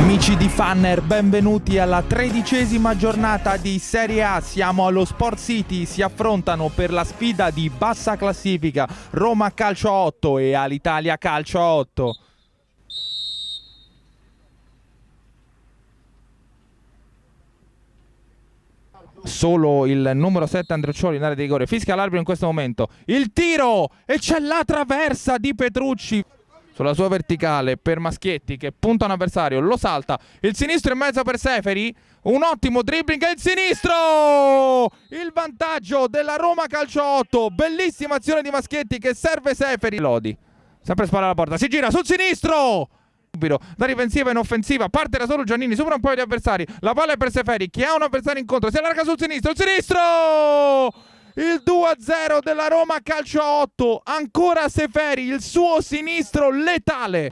Amici di Fanner, benvenuti alla 13ª giornata di Serie A. Siamo allo Sport City, si affrontano per la sfida di bassa classifica Roma Calcio 8 e Alitalia Calcio 8. Solo il numero 7 Andreuccioli in area di rigore, fischia l'arbitro in questo momento. Il tiro e c'è la traversa di Petrucci sulla sua verticale per Maschietti che punta un avversario, lo salta, il sinistro in mezzo per Seferi, un ottimo dribbling e il sinistro! Il vantaggio della Roma Calcio 8, bellissima azione di Maschietti che serve Seferi. Lodi, sempre spalla alla porta, si gira sul sinistro! Da difensiva in offensiva, parte da solo Giannini, supera un paio di avversari, la palla è per Seferi, chi ha un avversario incontro, si allarga sul sinistro, il sinistro! Il 2-0 della Roma Calcio 8, ancora Seferi, il suo sinistro letale.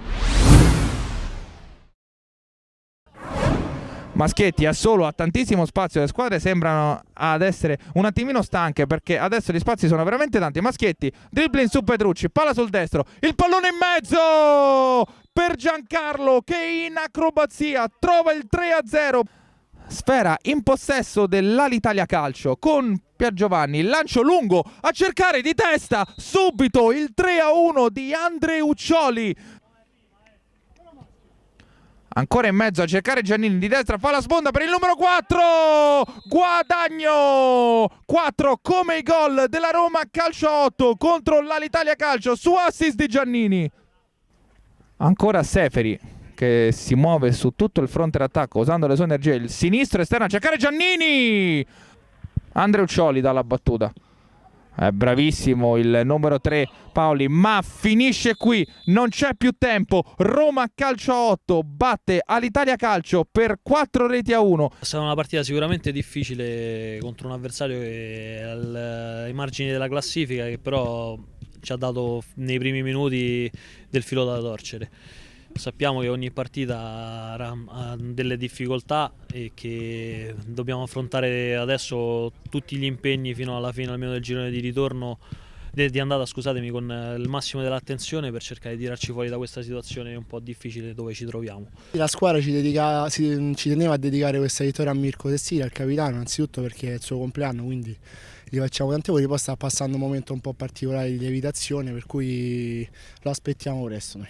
Maschietti ha tantissimo spazio, le squadre sembrano ad essere un attimino stanche perché adesso gli spazi sono veramente tanti. Maschietti, dribbling su Petrucci, palla sul destro, il pallone in mezzo per Giancarlo che in acrobazia trova il 3-0. Sfera in possesso dell'Alitalia Calcio con Piergiovanni, lancio lungo a cercare di testa, subito il 3-1 di Andreuccioli. Ancora in mezzo a cercare Giannini di destra, fa la sponda per il numero 4, Guadagno, 4 come i gol della Roma Calcio 8 contro l'Alitalia Calcio su assist di Giannini. Ancora Seferi che si muove su tutto il fronte d'attacco usando le sue energie, il sinistro esterno a cercare Giannini. Andreuccioli dalla battuta, è bravissimo il numero 3 Paoli, ma finisce qui, non c'è più tempo. Roma Calcio 8 batte Alitalia Calcio per 4-1. È stata una partita sicuramente difficile contro un avversario che è ai margini della classifica, che però ci ha dato nei primi minuti del filo da torcere. Sappiamo che ogni partita ha delle difficoltà e che dobbiamo affrontare adesso tutti gli impegni fino alla fine almeno del girone di ritorno, di andata, scusatemi, con il massimo dell'attenzione per cercare di tirarci fuori da questa situazione un po' difficile dove ci troviamo. La squadra ci teneva a dedicare questa vittoria a Mirko Tessina, al capitano, innanzitutto perché è il suo compleanno, quindi gli facciamo tante auguri. Poi sta passando un momento un po' particolare di lievitazione, per cui lo aspettiamo presto noi.